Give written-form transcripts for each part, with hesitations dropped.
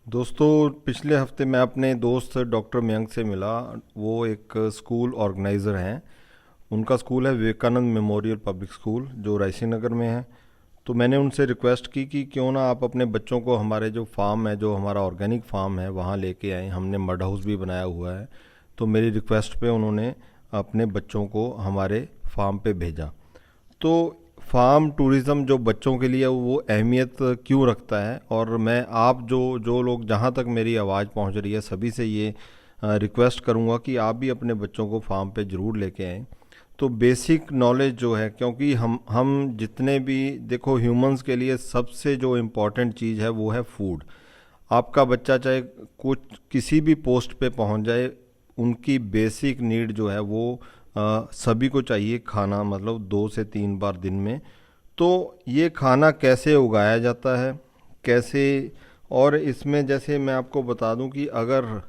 दोस्तों, पिछले हफ्ते मैं अपने दोस्त डॉक्टर मयंक से मिला। वो एक स्कूल ऑर्गेनाइज़र हैं। उनका स्कूल है विवेकानंद मेमोरियल पब्लिक स्कूल, जो रायसी नगर में है। तो मैंने उनसे रिक्वेस्ट की कि क्यों ना आप अपने बच्चों को हमारे जो फार्म है, जो हमारा ऑर्गेनिक फार्म है, वहाँ लेके आएँ। हमने मड हाउस भी बनाया हुआ है। तो मेरी रिक्वेस्ट पे उन्होंने अपने बच्चों को हमारे फार्म पे भेजा। तो फार्म टूरिज़्म जो बच्चों के लिए वो अहमियत क्यों रखता है, और मैं आप जो जो लोग जहाँ तक मेरी आवाज़ पहुँच रही है सभी से ये रिक्वेस्ट करूँगा कि आप भी अपने बच्चों को फार्म पे ज़रूर लेके आएँ। तो बेसिक नॉलेज जो है, क्योंकि हम जितने भी देखो, ह्यूमंस के लिए सबसे जो इम्पोर्टेंट चीज़ है वो है फूड। आपका बच्चा चाहे कुछ किसी भी पोस्ट पे पहुंच जाए, उनकी बेसिक नीड जो है वो सभी को चाहिए खाना, मतलब 2 से 3 बार दिन में। तो ये खाना कैसे उगाया जाता है, कैसे, और इसमें जैसे मैं आपको बता दूं कि अगर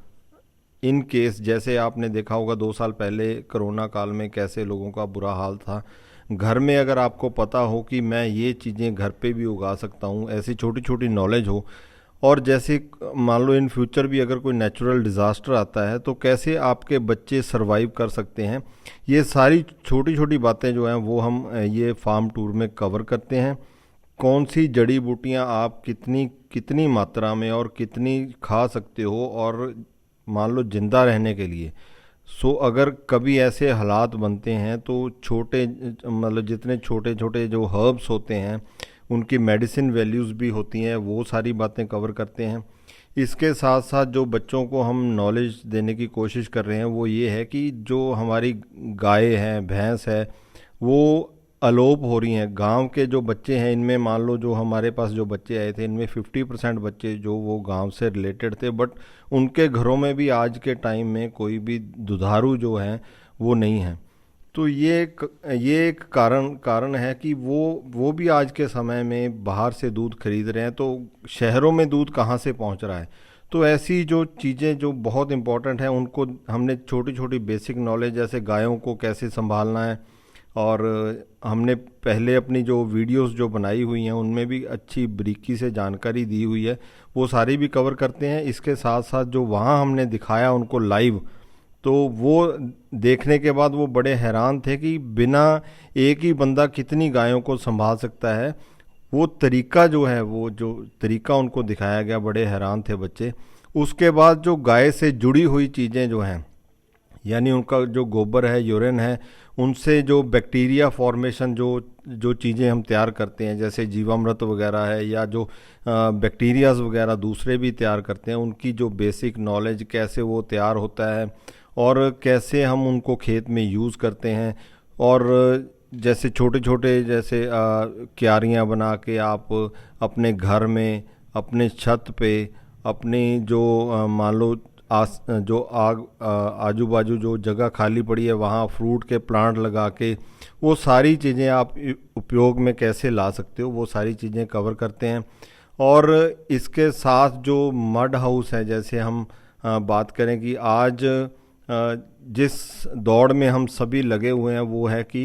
इन केस जैसे आपने देखा होगा 2 साल पहले कोरोना काल में कैसे लोगों का बुरा हाल था, घर में अगर आपको पता हो कि मैं ये चीज़ें घर पे भी उगा सकता हूँ, ऐसी छोटी छोटी नॉलेज हो, और जैसे मान लो इन फ्यूचर भी अगर कोई नेचुरल डिज़ास्टर आता है तो कैसे आपके बच्चे सरवाइव कर सकते हैं, ये सारी छोटी छोटी बातें जो हैं वो हम ये फार्म टूर में कवर करते हैं। कौन सी जड़ी बूटियां आप कितनी कितनी मात्रा में और कितनी खा सकते हो, और मान लो जिंदा रहने के लिए। सो अगर कभी ऐसे हालात बनते हैं तो छोटे, मतलब जितने छोटे छोटे जो हर्ब्स होते हैं उनकी मेडिसिन वैल्यूज़ भी होती हैं, वो सारी बातें कवर करते हैं। इसके साथ साथ जो बच्चों को हम नॉलेज देने की कोशिश कर रहे हैं वो ये है कि जो हमारी गाय हैं, भैंस है, वो अलोप हो रही हैं। गांव के जो बच्चे हैं, इनमें मान लो जो हमारे पास जो बच्चे आए थे, इनमें 50% बच्चे जो वो गांव से रिलेटेड थे, बट उनके घरों में भी आज के टाइम में कोई भी दुधारू जो हैं वो नहीं है। तो ये एक कारण कारण है कि वो भी आज के समय में बाहर से दूध खरीद रहे हैं, तो शहरों में दूध कहाँ से पहुँच रहा है। तो ऐसी जो चीज़ें जो बहुत इम्पोर्टेंट हैं, उनको हमने छोटी छोटी बेसिक नॉलेज, जैसे गायों को कैसे संभालना है, और हमने पहले अपनी जो वीडियोस जो बनाई हुई हैं उनमें भी अच्छी बारीकी से जानकारी दी हुई है, वो सारी भी कवर करते हैं। इसके साथ साथ जो वहाँ हमने दिखाया उनको लाइव, तो वो देखने के बाद वो बड़े हैरान थे कि बिना एक ही बंदा कितनी गायों को संभाल सकता है। वो तरीका जो है, वो जो तरीका उनको दिखाया गया, बड़े हैरान थे बच्चे। उसके बाद जो गाय से जुड़ी हुई चीज़ें जो हैं, यानी उनका जो गोबर है, यूरिन है, उनसे जो बैक्टीरिया फॉर्मेशन, जो जो चीज़ें हम तैयार करते हैं, जैसे जीवामृत वगैरह है, या जो बैक्टीरियाज वगैरह दूसरे भी तैयार करते हैं, उनकी जो बेसिक नॉलेज, कैसे वो तैयार होता है और कैसे हम उनको खेत में यूज़ करते हैं। और जैसे छोटे छोटे, जैसे क्यारियाँ बना के आप अपने घर में, अपने छत पे, अपनी जो मान लो जो आजू बाजू जो जगह खाली पड़ी है वहाँ फ्रूट के प्लांट लगा के, वो सारी चीज़ें आप उपयोग में कैसे ला सकते हो, वो सारी चीज़ें कवर करते हैं। और इसके साथ जो मड हाउस है, जैसे हम बात करें कि आज जिस दौड़ में हम सभी लगे हुए हैं, वो है कि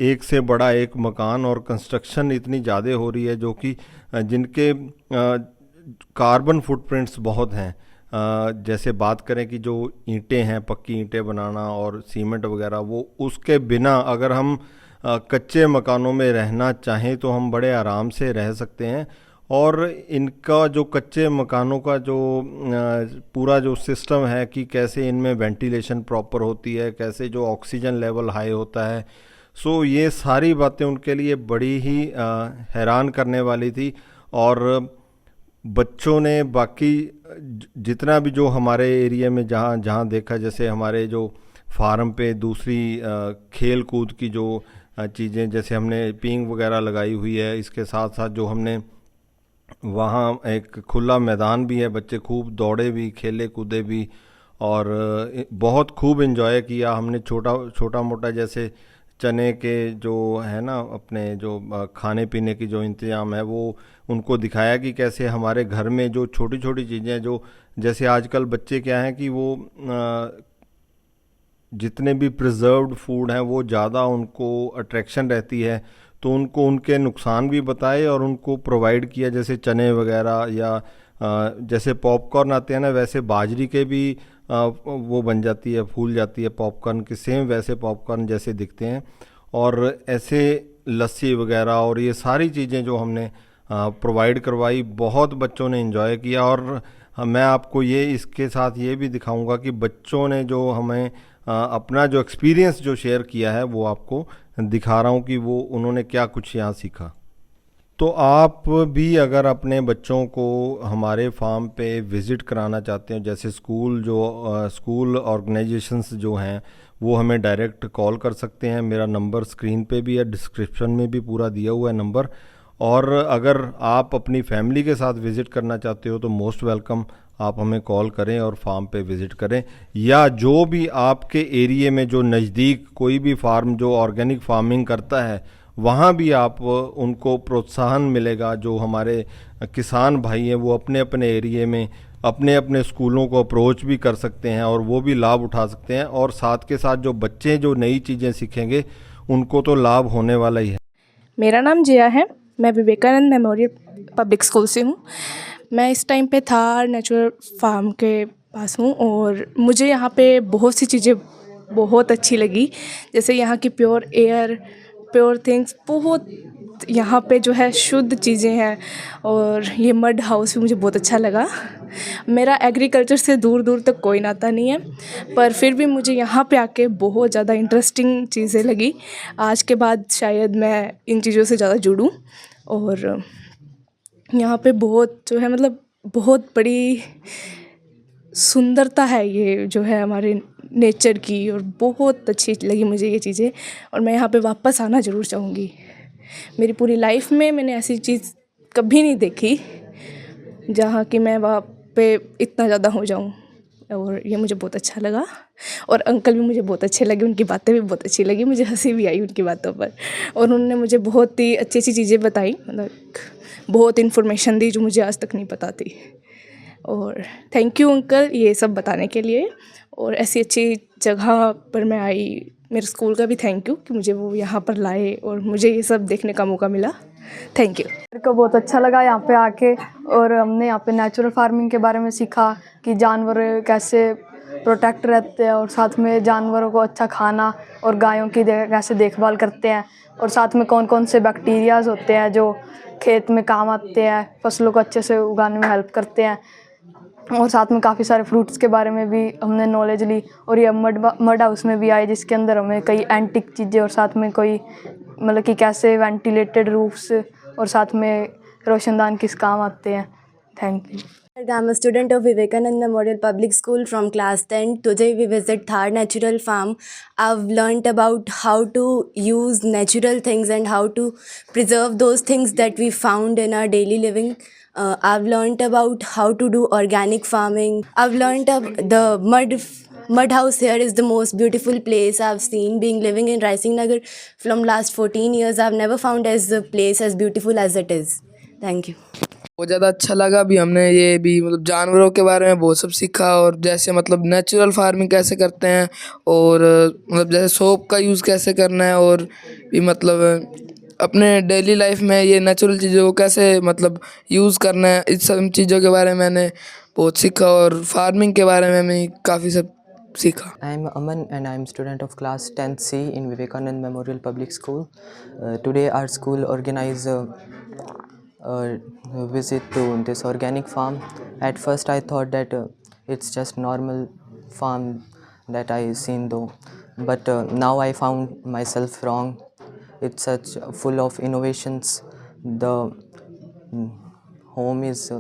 एक से बड़ा एक मकान, और कंस्ट्रक्शन इतनी ज़्यादा हो रही है जो कि जिनके कार्बन फुटप्रिंट्स बहुत हैं। जैसे बात करें कि जो ईंटें हैं, पक्की ईंटें बनाना और सीमेंट वगैरह, वो उसके बिना अगर हम कच्चे मकानों में रहना चाहें तो हम बड़े आराम से रह सकते हैं। और इनका जो कच्चे मकानों का जो पूरा जो सिस्टम है कि कैसे इनमें वेंटिलेशन प्रॉपर होती है, कैसे जो ऑक्सीजन लेवल हाई होता है, सो ये सारी बातें उनके लिए बड़ी ही हैरान करने वाली थी। और बच्चों ने बाकी जितना भी जो हमारे एरिया में जहाँ जहाँ देखा, जैसे हमारे जो फार्म पे दूसरी खेल कूद की जो चीज़ें, जैसे हमने पींग वगैरह लगाई हुई है, इसके साथ साथ जो हमने वहाँ एक खुला मैदान भी है, बच्चे खूब दौड़े भी, खेले कूदे भी, और बहुत खूब एंजॉय किया हमने। छोटा छोटा मोटा जैसे चने के जो है ना, अपने जो खाने पीने की जो इंतज़ाम है, वो उनको दिखाया कि कैसे हमारे घर में जो छोटी छोटी चीज़ें, जो जैसे आजकल बच्चे क्या हैं कि वो जितने भी प्रिजर्व्ड फूड हैं वो ज़्यादा उनको अट्रैक्शन रहती है, तो उनको उनके नुकसान भी बताए और उनको प्रोवाइड किया, जैसे चने वगैरह या जैसे पॉपकॉर्न आते हैं ना, वैसे बाजरी के भी वो बन जाती है, फूल जाती है पॉपकॉर्न के, सेम वैसे पॉपकॉर्न जैसे दिखते हैं। और ऐसे लस्सी वगैरह और ये सारी चीज़ें जो हमने प्रोवाइड करवाई, बहुत बच्चों ने एंजॉय किया। और मैं आपको ये इसके साथ ये भी दिखाऊंगा कि बच्चों ने जो हमें अपना जो एक्सपीरियंस जो शेयर किया है वो आपको दिखा रहा हूँ कि वो उन्होंने क्या कुछ यहाँ सीखा। तो आप भी अगर अपने बच्चों को हमारे फार्म पे विज़िट कराना चाहते हैं, जैसे स्कूल ऑर्गेनाइजेशंस जो हैं वो हमें डायरेक्ट कॉल कर सकते हैं। मेरा नंबर स्क्रीन पे भी है, डिस्क्रिप्शन में भी पूरा दिया हुआ है नंबर। और अगर आप अपनी फैमिली के साथ विज़िट करना चाहते हो तो मोस्ट वेलकम, आप हमें कॉल करें और फार्म पे विज़िट करें। या जो भी आपके एरिए में जो नज़दीक कोई भी फार्म जो ऑर्गेनिक फार्मिंग करता है, वहाँ भी आप उनको प्रोत्साहन मिलेगा। जो हमारे किसान भाई हैं वो अपने अपने एरिए में अपने अपने स्कूलों को अप्रोच भी कर सकते हैं और वो भी लाभ उठा सकते हैं। और साथ के साथ जो बच्चे जो नई चीज़ें सीखेंगे उनको तो लाभ होने वाला ही है। मेरा नाम जिया है, मैं विवेकानंद मेमोरियल पब्लिक स्कूल से हूँ। मैं इस टाइम पे थार नेचुरल फार्म के पास हूँ और मुझे यहाँ पे बहुत सी चीज़ें बहुत अच्छी लगी। जैसे यहाँ की प्योर एयर, प्योर थिंग्स, बहुत यहाँ पे जो है शुद्ध चीज़ें हैं। और ये मड हाउस भी मुझे बहुत अच्छा लगा। मेरा एग्रीकल्चर से दूर दूर तक कोई नाता नहीं है, पर फिर भी मुझे यहाँ पे आके बहुत ज़्यादा इंटरेस्टिंग चीज़ें लगी। आज के बाद शायद मैं इन चीज़ों से ज़्यादा जुड़ूँ। और यहाँ पे बहुत जो है मतलब बहुत बड़ी सुंदरता है ये जो है हमारे नेचर की, और बहुत अच्छी लगी मुझे ये चीज़ें। और मैं यहाँ पे वापस आना ज़रूर चाहूँगी। मेरी पूरी लाइफ में मैंने ऐसी चीज़ कभी नहीं देखी जहाँ कि मैं वहाँ पे इतना ज़्यादा हो जाऊँ। और ये मुझे बहुत अच्छा लगा। और अंकल भी मुझे बहुत अच्छे लगे, उनकी बातें भी बहुत अच्छी लगी, मुझे हंसी भी आई उनकी बातों पर। और उन्होंने मुझे बहुत ही अच्छी अच्छी चीज़ें बताई, मतलब बहुत इन्फॉर्मेशन दी जो मुझे आज तक नहीं पता थी। और थैंक यू अंकल ये सब बताने के लिए। और ऐसी अच्छी जगह पर मैं आई, मेरे स्कूल का भी थैंक यू कि मुझे वो यहाँ पर लाए और मुझे ये सब देखने का मौका मिला। Thank you. मेरे को बहुत अच्छा लगा यहाँ पे आके, और हमने यहाँ पे नेचुरल फार्मिंग के बारे में सीखा कि जानवर कैसे प्रोटेक्ट रहते हैं, और साथ में जानवरों को अच्छा खाना, और गायों की कैसे देखभाल करते हैं, और साथ में कौन कौन से बैक्टीरियाज होते हैं जो खेत में काम आते हैं, फसलों को अच्छे से उगाने में हेल्प करते हैं। और साथ में काफ़ी सारे फ्रूट्स के बारे में भी हमने नॉलेज ली। और ये मड हाउस में भी आए जिसके अंदर हमें कई एंटिक चीज़ें, और साथ में कोई मतलब कि कैसे वेंटिलेटेड रूफ्स, और साथ में रोशनदान किस काम आते हैं। Thank you. I'm a student of Vivekanand Memorial Public School from class 10. Today we visit Thar Natural Farm. I've learnt about how to use natural things and how to preserve those things that we found in our daily living. I've learnt about how to do organic farming. I've learnt the mud house here is the most beautiful place I've seen. Being living in Raising Nagar from last 14 years, I've never found as a place as beautiful as it is. Thank you. बहुत ज़्यादा अच्छा लगा। भी हमने ये भी मतलब जानवरों के बारे में बहुत सब सीखा, और जैसे मतलब नेचुरल फार्मिंग कैसे करते हैं, और मतलब जैसे सोप का यूज़ कैसे करना है, और भी मतलब अपने डेली लाइफ में ये नेचुरल चीज़ों को कैसे मतलब यूज़ करना है, इस सब चीज़ों के बारे में मैंने बहुत सीखा। और फार्मिंग के बारे में मैं काफ़ी सब सीखा। I am Aman and I am student of class 10th C in Vivekanand Memorial Public School. Today our school organized a visit to this organic farm. At first I thought that it's just normal farm that I seen though, but now I found myself wrong. It's such full of innovations. The home is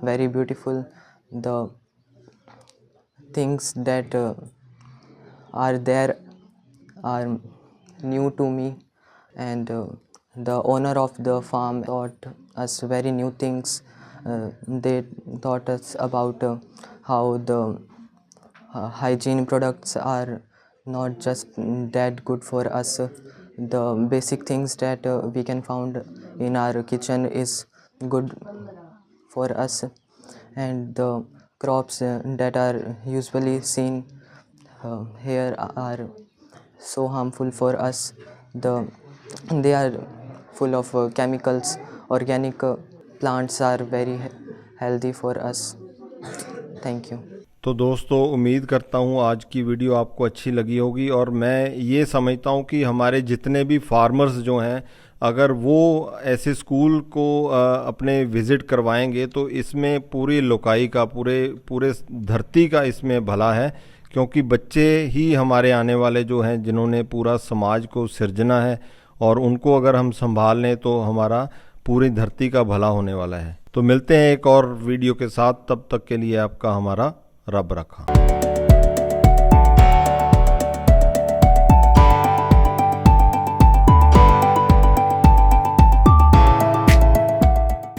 very beautiful. The things that are there are new to me, and the owner of the farm taught us very new things. They taught us about how the hygiene products are not just that good for us. The basic things that we can found in our kitchen is good for us, and the crops that are usually seen here are so harmful for us. They are full of chemicals. Organic plants are very healthy for us. Thank you. तो दोस्तों, उम्मीद करता हूँ आज की video आपको अच्छी लगी होगी, और मैं ये समझता हूँ कि हमारे जितने भी फार्मर्स जो हैं, अगर वो ऐसे स्कूल को अपने विज़िट करवाएंगे तो इसमें पूरी लोकाई का, पूरे धरती का इसमें भला है, क्योंकि बच्चे ही हमारे आने वाले जो हैं, जिन्होंने पूरा समाज को सिरजना है, और उनको अगर हम संभाल लें तो हमारा पूरी धरती का भला होने वाला है। तो मिलते हैं एक और वीडियो के साथ, तब तक के लिए आपका हमारा रब रखा।